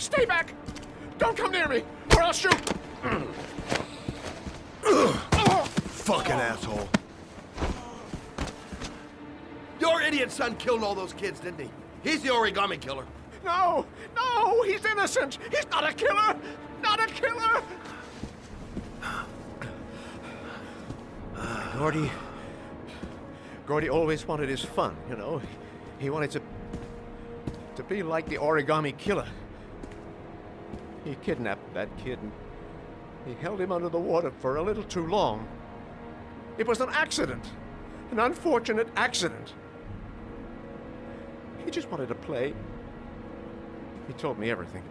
Stay back! Don't come near me, or I'll shoot! Fucking asshole. Your idiot son killed all those kids, didn't he? He's the Origami Killer. No! No! He's innocent! He's not a killer! Not a killer! Gordy always wanted his fun, you know. He wanted to be like the Origami Killer. He kidnapped that kid and he held him under the water for a little too long. It was an accident. An unfortunate accident. He just wanted to play. He told me everything.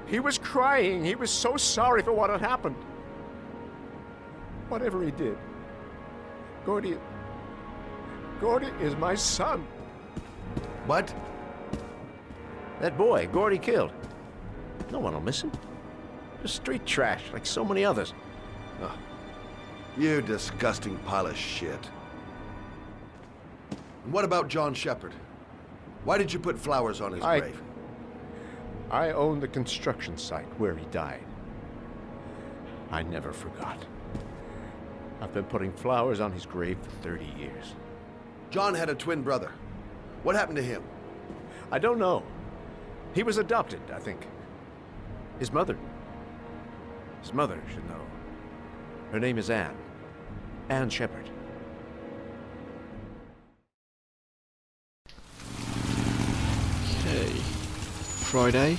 He was crying. He was so sorry for what had happened. Whatever he did, Gordy is my son. What? That boy, Gordy killed. No one will miss him. Just street trash, like so many others. Oh, you disgusting pile of shit. And what about John Sheppard? Why did you put flowers on his grave? I own the construction site where he died. I never forgot. I've been putting flowers on his grave for 30 years. John had a twin brother. What happened to him? I don't know. He was adopted, I think. His mother should know. Her name is Anne. Anne Sheppard. Okay. Friday,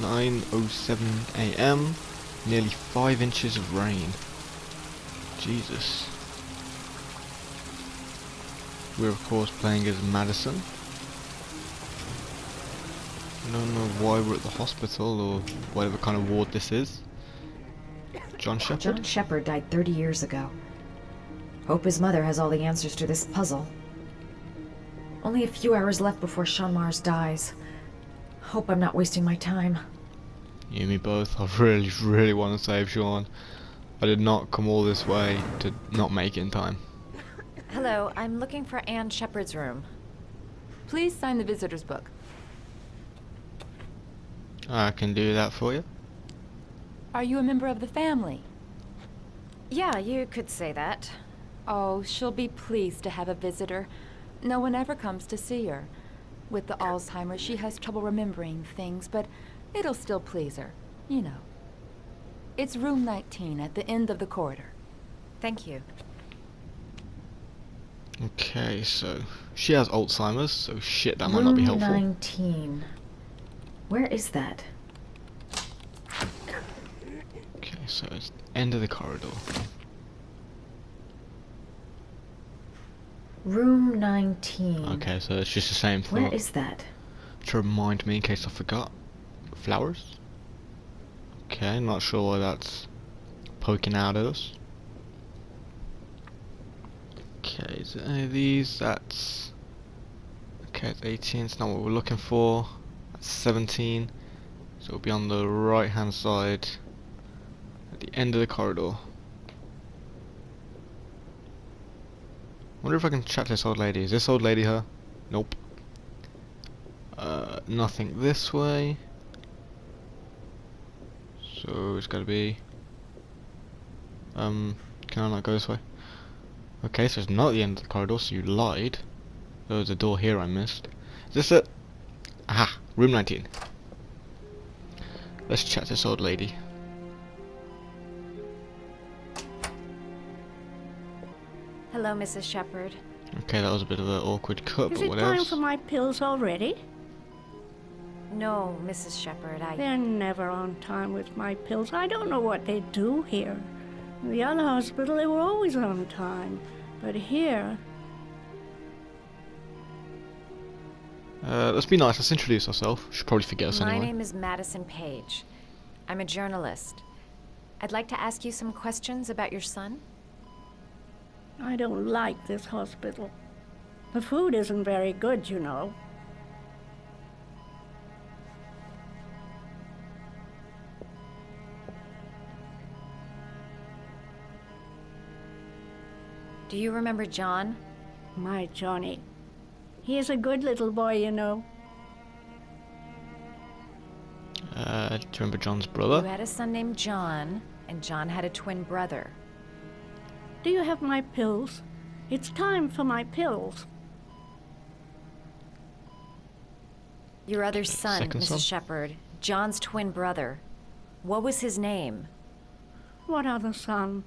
9:07 AM. Nearly 5 inches of rain. Jesus. We're of course playing as Madison. I don't know why we're at the hospital or whatever kind of ward this is. John Sheppard? John Sheppard died 30 years ago. Hope his mother has all the answers to this puzzle. Only a few hours left before Sean Mars dies. Hope I'm not wasting my time. You and me both. I really want to save Sean. I did not come all this way to not make it in time. Hello, I'm looking for Anne Sheppard's room. Please sign the visitor's book. I can do that for you. Are you a member of the family? Yeah, you could say that. Oh, she'll be pleased to have a visitor. No one ever comes to see her. With the Alzheimer's, she has trouble remembering things, but it'll still please her, you know. It's room 19 at the end of the corridor. Thank you. Okay, so she has Alzheimer's, so shit, that might not be helpful. Room 19. Where is that? Okay, so it's end of the corridor. Room 19. Okay, so it's just the same thing. Where is that? To remind me in case I forgot. Flowers? Okay, not sure why that's poking out at us. Okay, is it any of these? That's... Okay, it's 18, it's not what we're looking for. That's 17. So it'll be on the right hand side. At the end of the corridor. Wonder if I can chat to this old lady. Is this old lady her? Nope. Nothing this way. So it's gotta be... can I not go this way? Okay, so it's not at the end of the corridor, so you lied. There was a door here I missed. Is this it? Aha! Room 19. Let's chat to this old lady. Hello, Mrs. Sheppard. Okay, that was a bit of an awkward cut, Is but it what time else? for my pills already? No, Mrs. Sheppard, They're never on time with my pills. I don't know what they do here. In the other hospital, they were always on time. But here... Let's be nice, let's introduce ourselves. She'll probably forget us My anyway. name is Madison Page. I'm a journalist. I'd like to ask you some questions about your son. I don't like this hospital. The food isn't very good, you know. Do you remember John? My Johnny. He is a good little boy, you know. Do you remember John's You brother? had a son named John, and John had a twin brother. Do you have my pills? It's time for my pills. Your other son, second Mrs. son? Sheppard, John's twin brother. What was his name? What other son?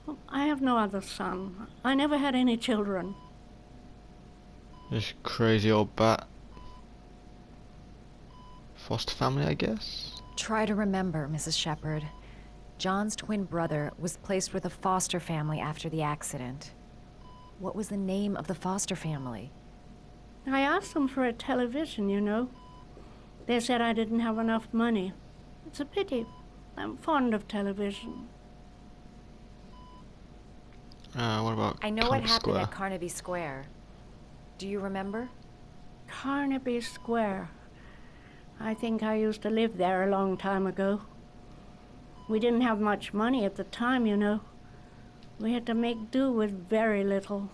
Oh, I have no other son. I never had any children. This crazy old bat. Foster family, I guess? Try to remember, Mrs. Sheppard. John's twin brother was placed with a foster family after the accident. What was the name of the foster family? I asked them for a television, you know. They said I didn't have enough money. It's a pity. I'm fond of television. What about I know what Carnaby happened Square? at Carnaby Square. Do you remember? Carnaby Square. I think I used to live there a long time ago. We didn't have much money at the time, you know. We had to make do with very little.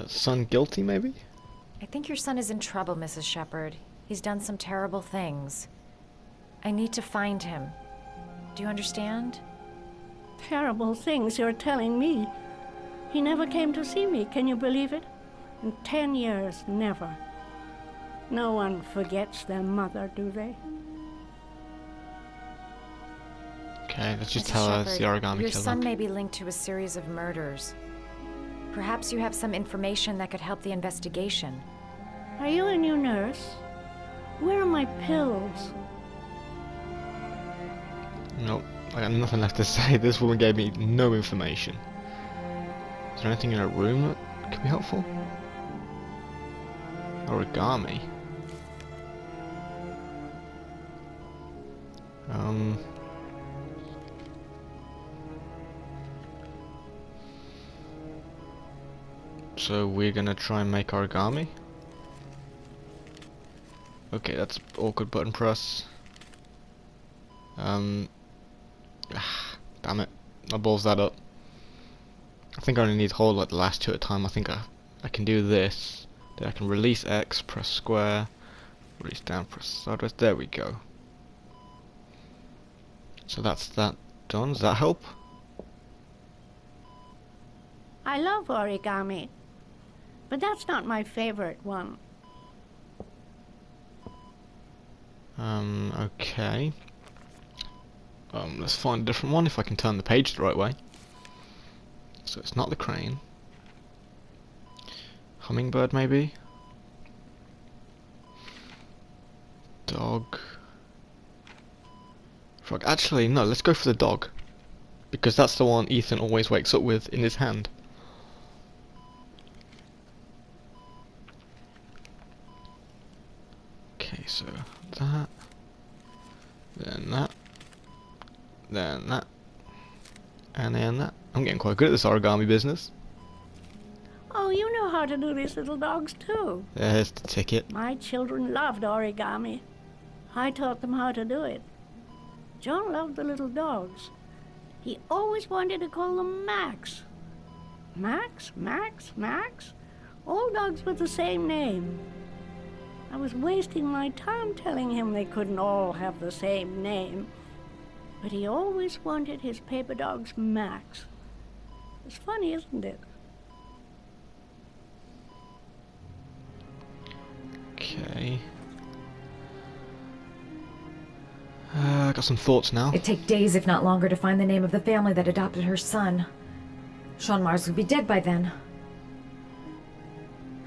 Son guilty, maybe? I think your son is in trouble, Mrs. Sheppard. He's done some terrible things. I need to find him. Do you understand? Terrible things you're telling me. He never came to see me, can you believe it? In 10 years, never. No one forgets their mother, do they? Okay, let's just Mrs. tell her it's the Sheppard, Origami your Killer. son may be linked to a series of murders. Perhaps you have some information that could help the investigation. Are you a new nurse? Where are my pills? Nope, I got nothing left to say. This woman gave me no information. Is there anything in her room that could be helpful? Origami. So we're gonna try and make origami. Okay, that's awkward button press. Damn it, I balls that up. I think I only need to hold like the last two at a time. I think I can do this. Then I can release X, press square, release down, press sideways. There we go. So that's that done. Does that help? I love origami, but that's not my favorite one. Okay. Let's find a different one if I can turn the page the right way. So it's not the crane. Hummingbird maybe? Dog. Frog. Actually, no, let's go for the dog. Because that's the one Ethan always wakes up with in his hand. Okay, so that. Then that. Then that. And then that. I'm getting quite good at this origami business. Oh, you know how to do these little dogs too. There's the ticket. My children loved origami. I taught them how to do it. John loved the little dogs. He always wanted to call them Max. Max, Max, Max? All dogs with the same name. I was wasting my time telling him they couldn't all have the same name. But he always wanted his paper dogs Max. It's funny, isn't it? Okay. I got some thoughts now. It'd take days, if not longer, to find the name of the family that adopted her son. Sean Mars would be dead by then.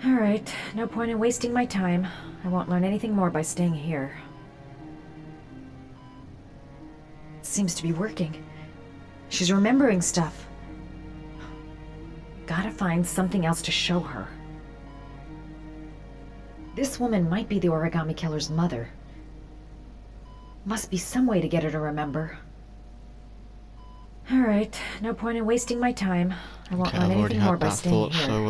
Alright, no point in wasting my time. I won't learn anything more by staying here. It seems to be working. She's remembering stuff. Gotta find something else to show her. This woman might be the Origami Killer's mother. Must be some way to get her to remember. Alright, no point in wasting my time. I won't Okay, learn I've already anything more had by that staying thought, here. so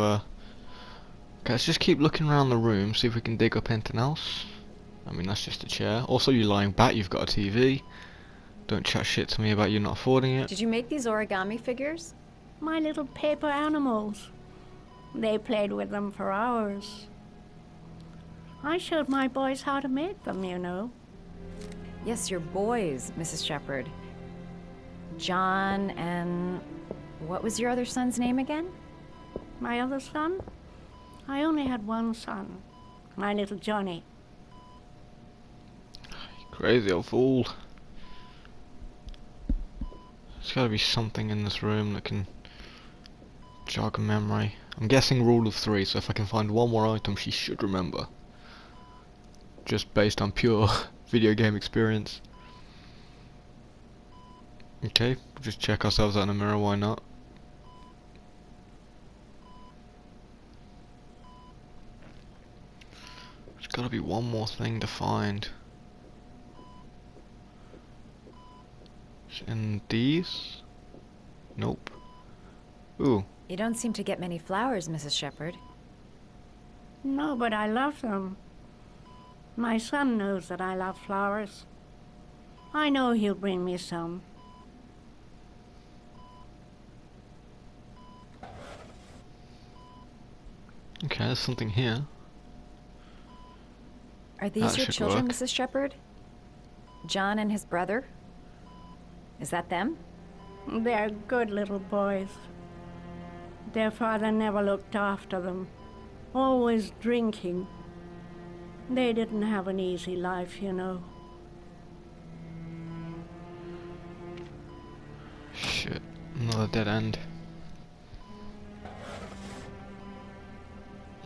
okay, let's just keep looking around the room, see if we can dig up anything else. I mean, that's just a chair. Also, you lying back, you've got a TV. Don't chat shit to me about you not affording it. Did you make these origami figures? My little paper animals. They played with them for hours. I showed my boys how to make them, you know. Yes, your boys, Mrs. Sheppard. John and... what was your other son's name again? My other son? I only had one son. My little Johnny. Crazy old fool. There's gotta be something in this room that can jog a memory. I'm guessing rule of 3, so if I can find one more item she should remember. Just based on pure video game experience. Okay, just check ourselves out in a mirror, why not? There's gotta be one more thing to find. And these? Nope. Ooh. You don't seem to get many flowers, Mrs. Sheppard. No, but I love them. My son knows that I love flowers. I know he'll bring me some. Okay, there's something here. Are these That your should children, work. Mrs. Sheppard? John and his brother? Is that them? They're good little boys. Their father never looked after them. Always drinking. They didn't have an easy life, you know. Shit, another dead end.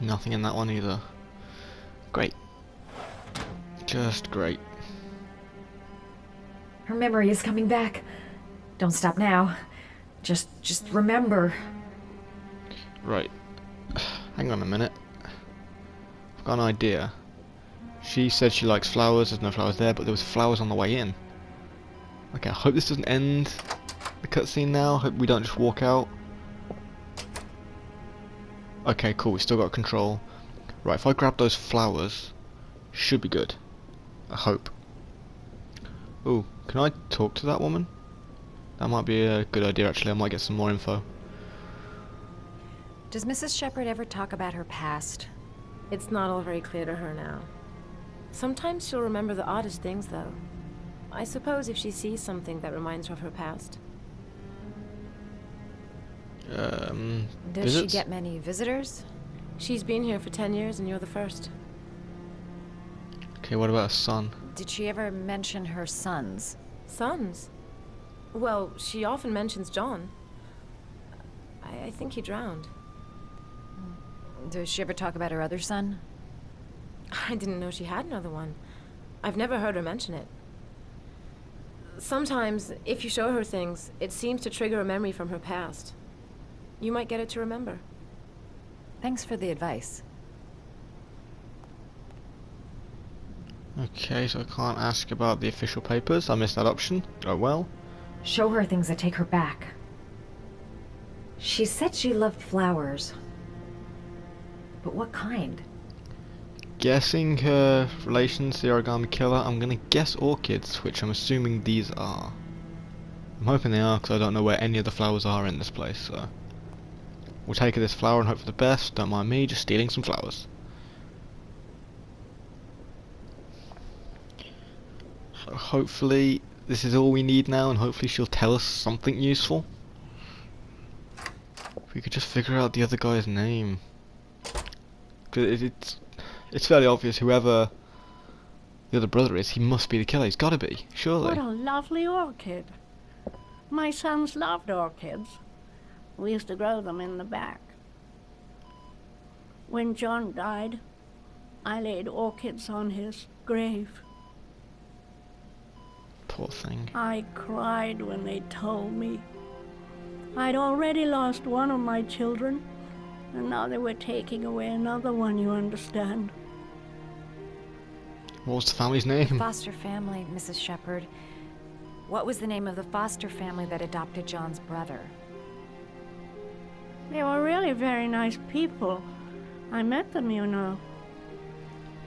Nothing in that one either. Great. Just great. Her memory is coming back. Don't stop now. Just remember. Right. Hang on a minute. I've got an idea. She said she likes flowers, there's no flowers there, but there was flowers on the way in. Okay, I hope this doesn't end the cutscene now. Hope we don't just walk out. Okay, cool, we still got control. Right, if I grab those flowers, should be good. I hope. Ooh, can I talk to that woman? That might be a good idea actually, I might get some more info. Does Mrs. Sheppard ever talk about her past? It's not all very clear to her now. Sometimes she'll remember the oddest things, though. I suppose if she sees something that reminds her of her past. Does visits? she get many visitors? She's been here for 10 years and you're the first. Okay, what about a son? Did she ever mention her sons? Sons? Well, she often mentions John. I think he drowned. Does she ever talk about her other son? I didn't know she had another one. I've never heard her mention it. Sometimes, if you show her things, it seems to trigger a memory from her past. You might get it to remember. Thanks for the advice. Okay, so I can't ask about the official papers. I missed that option. Oh well. Show her things that take her back. She said she loved flowers. But what kind? Guessing her relation to the Origami Killer, I'm gonna guess orchids, which I'm assuming these are. I'm hoping they are, because I don't know where any of the flowers are in this place, so... We'll take this flower and hope for the best. Don't mind me, just stealing some flowers. So hopefully this is all we need now, and hopefully she'll tell us something useful. If we could just figure out the other guy's name. Because it's fairly obvious whoever the other brother is, he must be the killer. He's got to be, surely. What a lovely orchid. My sons loved orchids. We used to grow them in the back. When John died, I laid orchids on his grave. Poor thing. I cried when they told me. I'd already lost one of my children, and now they were taking away another one, you understand. What was the family's name? Foster family, Mrs. Sheppard. What was the name of the foster family that adopted John's brother? They were really very nice people. I met them, you know.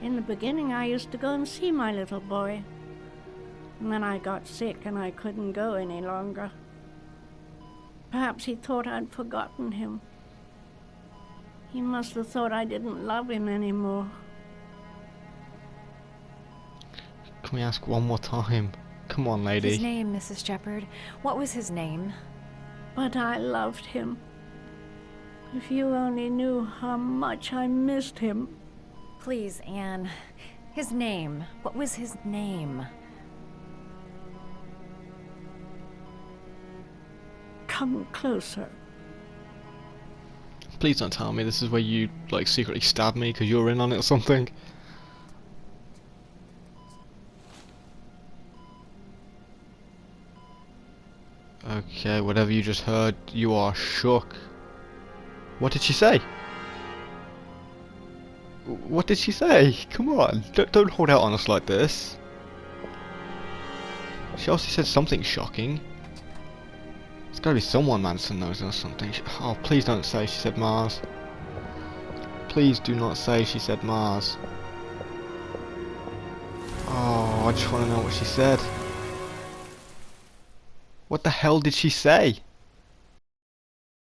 In the beginning, I used to go and see my little boy. And then I got sick and I couldn't go any longer. Perhaps he thought I'd forgotten him. He must have thought I didn't love him anymore. Can we ask one more time? Come on, lady. His name, Mrs. Sheppard. What was his name? But I loved him. If you only knew how much I missed him. Please, Anne. His name. What was his name? Come closer. Please don't tell me this is where you, like, secretly stab me because you're in on it or something. Okay, whatever you just heard, you are shook. What did she say? What did she say? Come on, don't hold out on us like this. She also said something shocking. There's gotta be someone Manson knows or something. Oh, please don't say she said Mars. Please do not say she said Mars. Oh, I just want to know what she said. What the hell did she say?